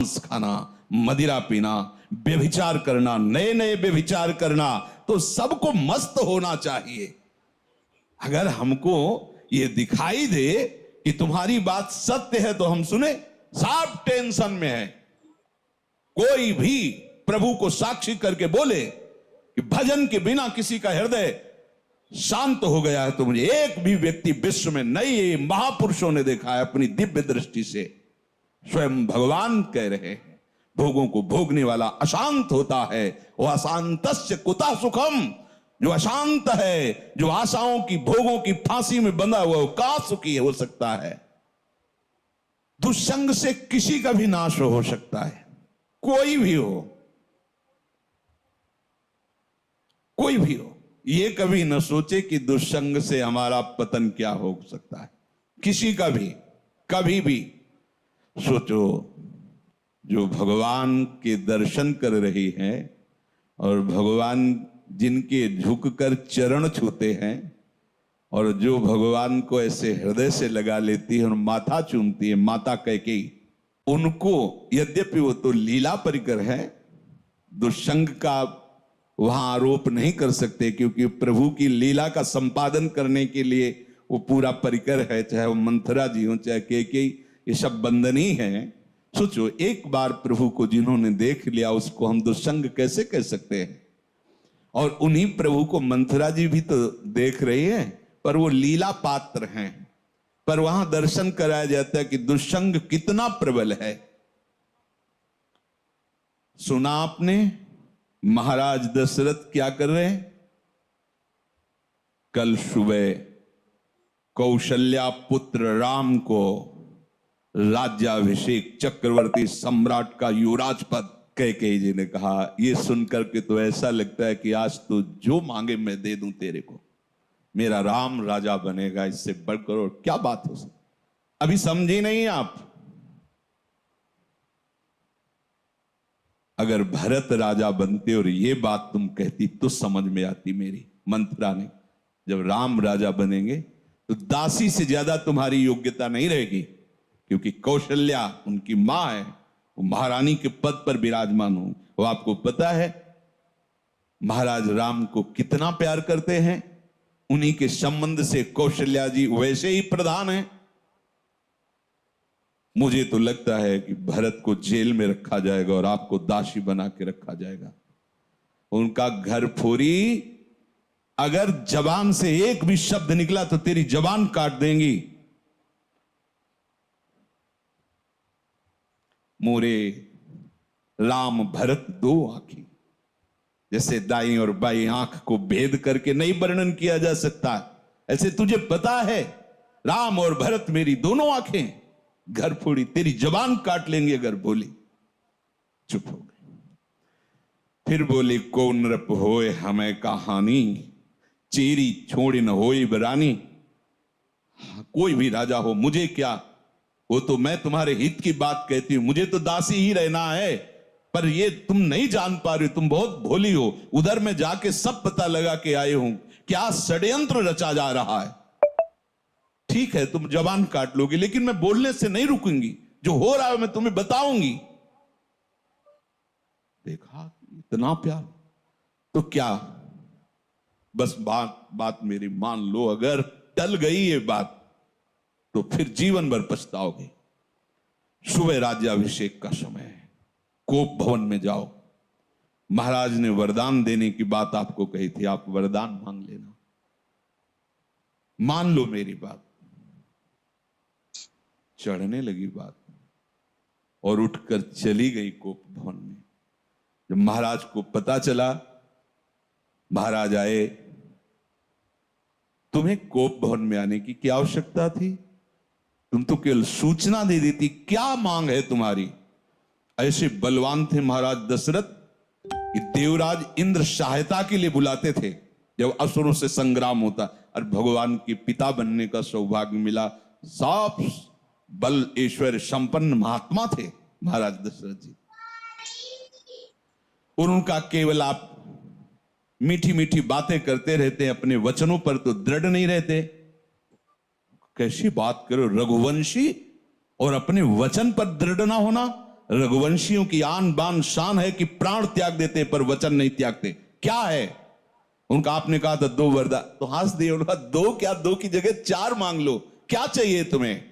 मांस खाना, मदिरा पीना, व्यभिचार करना, नए नए व्यभिचार करना, तो सबको मस्त होना चाहिए। अगर हमको ये दिखाई दे कि तुम्हारी बात सत्य है तो हम सुने। सब टेंशन में है। कोई भी प्रभु को साक्षी करके बोले कि भजन के बिना किसी का हृदय शांत हो गया है, तो मुझे एक भी व्यक्ति विश्व में नहीं, महापुरुषों ने देखा है अपनी दिव्य दृष्टि से। स्वयं भगवान कह रहे हैं, भोगों को भोगने वाला अशांत होता है। वह अशांतस्य कुतः सुखम, जो अशांत है, जो आशाओं की भोगों की फांसी में बंधा हुआ, वो कहां सुखी हो सकता है। दुष्संग से किसी का भी नाश हो सकता है, कोई भी हो, कोई भी हो। ये कभी न सोचे कि दुष्संग से हमारा पतन क्या हो सकता है, किसी का भी, कभी भी। सोचो, जो भगवान के दर्शन कर रही है और भगवान जिनके झुककर चरण छूते हैं, और जो भगवान को ऐसे हृदय से लगा लेती है और माथा चूमती है, माता कैकेयी, उनको यद्यपि वो तो लीला परिकर है, दुष्संग का वहां आरोप नहीं कर सकते, क्योंकि प्रभु की लीला का संपादन करने के लिए वो पूरा परिकर है। चाहे वो मंथरा जी हो, चाहे कैकेयी, ये सब बंधनी है। सोचो, एक बार प्रभु को जिन्होंने देख लिया, उसको हम दुष्संग कैसे कह सकते हैं। और उन्हीं प्रभु को मंथरा जी भी तो देख रही है, पर वो लीला पात्र हैं। पर वहां दर्शन कराया जाता है कि दुष्संग कितना प्रबल है। सुना आपने महाराज दशरथ क्या कर रहे हैं? कल सुबह कौशल्या पुत्र राम को राज्याभिषेक, चक्रवर्ती सम्राट का युवराज पद कैकेयी जी ने कहा। ये सुनकर के तो ऐसा लगता है कि आज तो जो मांगे मैं दे दूं तेरे को, मेरा राम राजा बनेगा, इससे बढ़कर और क्या बात हो सकती। अभी समझी नहीं आप? अगर भरत राजा बनते और ये बात तुम कहती तो समझ में आती मेरी। मंथरा ने, जब राम राजा बनेंगे तो दासी से ज्यादा तुम्हारी योग्यता नहीं रहेगी, क्योंकि कौशल्या उनकी मां है, वो महारानी के पद पर विराजमान हो। वो आपको पता है महाराज राम को कितना प्यार करते हैं। उन्हीं के संबंध से कौशल्या जी वैसे ही प्रधान हैं। मुझे तो लगता है कि भरत को जेल में रखा जाएगा और आपको दासी बना के रखा जाएगा। उनका घर फोरी, अगर जबान से एक भी शब्द निकला तो तेरी जबान काट देंगी। मोरे राम भरत दो आंखें, जैसे दाई और बाई आंख को भेद करके नहीं वर्णन किया जा सकता, ऐसे तुझे पता है राम और भरत मेरी दोनों आंखें, घर फोड़ी, तेरी जबान काट लेंगे अगर बोली। चुप हो गए। फिर बोली, को नृप होए हमें कहानी, चेरी छोड़ी न होई बरानी। कोई भी राजा हो, मुझे क्या, वो तो मैं तुम्हारे हित की बात कहती हूं, मुझे तो दासी ही रहना है। पर ये तुम नहीं जान पा रहे हो, तुम बहुत भोली हो। उधर में जाके सब पता लगा के आए हूं, क्या षड्यंत्र रचा जा रहा है। ठीक है, तुम जबान काट लोगे, लेकिन मैं बोलने से नहीं रुकूंगी। जो हो रहा है मैं तुम्हें बताऊंगी। देखा, इतना प्यार, तो क्या बस बात मेरी मान लो। अगर टल गई ये बात तो फिर जीवन भर पछताओगे। सुबह राज्याभिषेक का समय है, कोप भवन में जाओ। महाराज ने वरदान देने की बात आपको कही थी, आप वरदान मांग लेना। मान लो मेरी बात। चढ़ने लगी बात और उठकर चली गई कोप भवन में। जब महाराज को पता चला, महाराज आए, तुम्हें कोप भवन में आने की क्या आवश्यकता थी? तुम तो केवल सूचना दे देती, क्या मांग है तुम्हारी? ऐसे बलवान थे महाराज दशरथ कि देवराज इंद्र सहायता के लिए बुलाते थे जब असुरों से संग्राम होता, और भगवान के पिता बनने का सौभाग्य मिला। सब बल ऐश्वर्य संपन्न महात्मा थे महाराज दशरथ जी। और उनका केवल आप मीठी मीठी बातें करते रहते हैं, अपने वचनों पर तो दृढ़ नहीं रहते। कैसी बात करो, रघुवंशी और अपने वचन पर दृढ़ ना होना। रघुवंशियों की आन बान शान है कि प्राण त्याग देते पर वचन नहीं त्यागते। क्या है उनका? आपने कहा था 2 वरदान, तो हंस दिए। उनका 2 क्या, 2 की जगह 4 मांग लो, क्या चाहिए तुम्हें?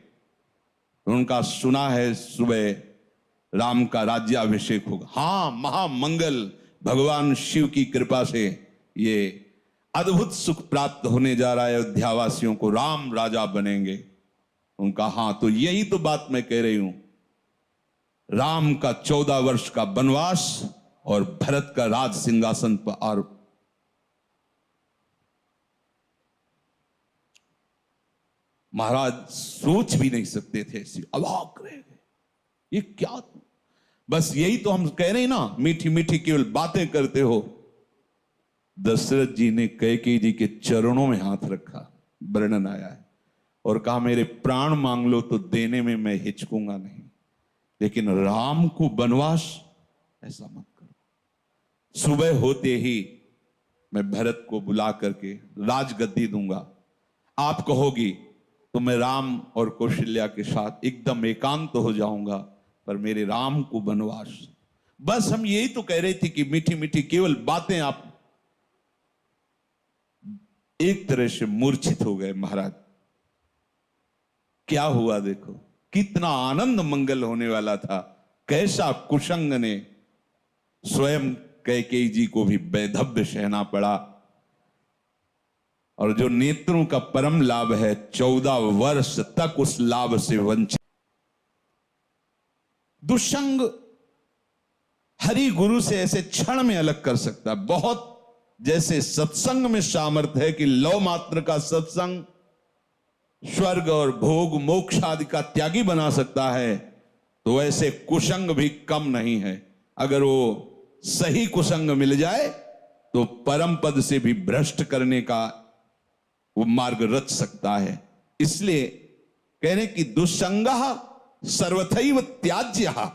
उनका सुना है सुबह राम का राज्याभिषेक होगा। हां, महामंगल, भगवान शिव की कृपा से ये अद्भुत सुख प्राप्त होने जा रहा है, अयोध्यावासियों को राम राजा बनेंगे। उनका हां, तो यही तो बात मैं कह रही हूं। राम का 14 वर्ष का वनवास और भरत का राज सिंहासन पर आरोप। महाराज सोच भी नहीं सकते थे, ऐसी अवाक रह गए, ये क्या? बस यही तो हम कह रहे हैं ना, मीठी मीठी केवल बातें करते हो। दशरथ जी ने कैकेयी जी के चरणों में हाथ रखा, वर्णन आया है, और कहा मेरे प्राण मांग लो तो देने में मैं हिचकूंगा नहीं, लेकिन राम को वनवास ऐसा मत करो। सुबह होते ही मैं भरत को बुला करके राजगद्दी दूंगा, आप कहोगी तो मैं राम और कौशल्या के साथ एकदम एकांत हो जाऊंगा, पर मेरे राम को वनवास। बस हम यही तो कह रहे थे कि मीठी मीठी केवल बातें। आप एक तरह से मूर्छित हो गए महाराज। क्या हुआ देखो, कितना आनंद मंगल होने वाला था, कैसा कुशंग ने स्वयं कैकेयी जी को भी वैधव्य सहना पड़ा। और जो नेत्रों का परम लाभ है, 14 वर्ष तक उस लाभ से वंचित। दुष्संग हरि गुरु से ऐसे क्षण में अलग कर सकता है। बहुत जैसे सत्संग में सामर्थ्य है कि लौ मात्र का सत्संग स्वर्ग और भोग मोक्ष आदि का त्यागी बना सकता है, तो ऐसे कुसंग भी कम नहीं है। अगर वो सही कुसंग मिल जाए तो परम पद से भी भ्रष्ट करने का वो मार्ग रच सकता है। इसलिए कह रहे कि दुस्संगः सर्वथैव त्याज्यः।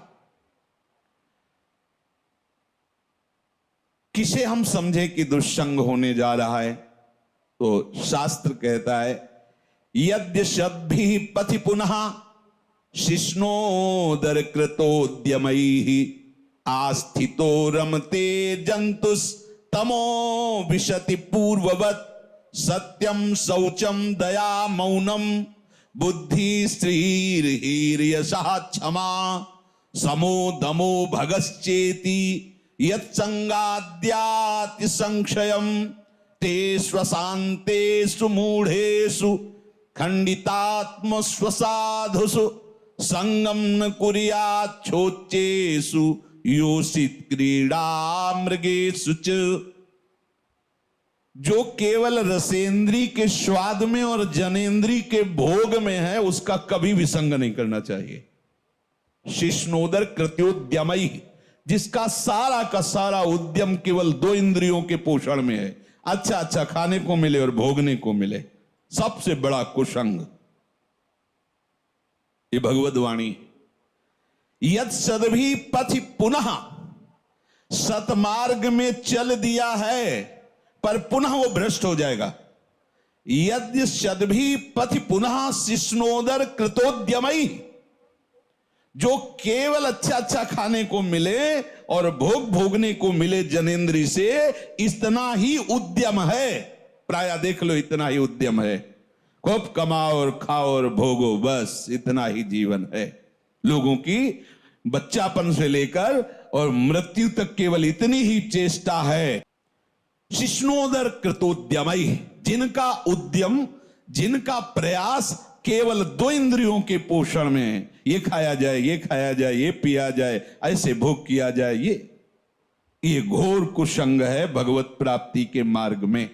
किसे हम समझे कि दुस्संग होने जा रहा है? तो शास्त्र कहता है यद्य शद्भिः पथि पुनः शिष्णोदर कृतोद्यमैः आस्थितो रमते जंतुस्तमो विशति पूर्ववत् सत्यम शौचम दया मौनम बुद्धि स्त्रीर्हीर्यशः क्षमा समो दमो भगश्चेति यत्संगाद्याति संक्षयम ते स्वशान्तेषु मूढ़ेषु खंडितात्म स्वसाधुषु संगम न कुर्याच्छोच्चेषु योषित क्रीड़ा मृगेषु च। जो केवल रसेंद्री के स्वाद में और जनेन्द्री के भोग में है, उसका कभी भी संग नहीं करना चाहिए। शिष्णोदर कृत्योद्यमई, जिसका सारा का सारा उद्यम केवल 2 इंद्रियों के पोषण में है, अच्छा अच्छा खाने को मिले और भोगने को मिले, सबसे बड़ा कुसंग। ये भगवद वाणी। यद सदभी पथि पुनः, सतमार्ग में चल दिया है पर पुनः वो भ्रष्ट हो जाएगा। यद्य सद्भी पथि पुनः शिष्णोदर कृतोद्यमई, जो केवल अच्छा अच्छा खाने को मिले और भोग भोगने को मिले जनेन्द्री से, इतना ही उद्यम है। प्राय देख लो, इतना ही उद्यम है। खूब कमाओ और खाओ और भोगो, बस इतना ही जीवन है लोगों की। बच्चापन से लेकर और मृत्यु तक केवल इतनी ही चेष्टा है। शिष्णोदर कृतोद्यमई, जिनका उद्यम, जिनका प्रयास केवल 2 इंद्रियों के पोषण में है। ये खाया जाए, ये खाया जाए, ये पिया जाए, ऐसे भोग किया जाए, ये घोर कुसंग है भगवत प्राप्ति के मार्ग में।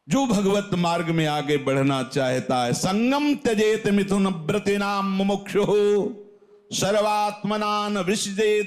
जो भगवत मार्ग में आगे बढ़ना चाहता है, संगम त्यजेत मिथुन व्रतिनाम मुमुक्षुः सर्वात्मनान विसृजेत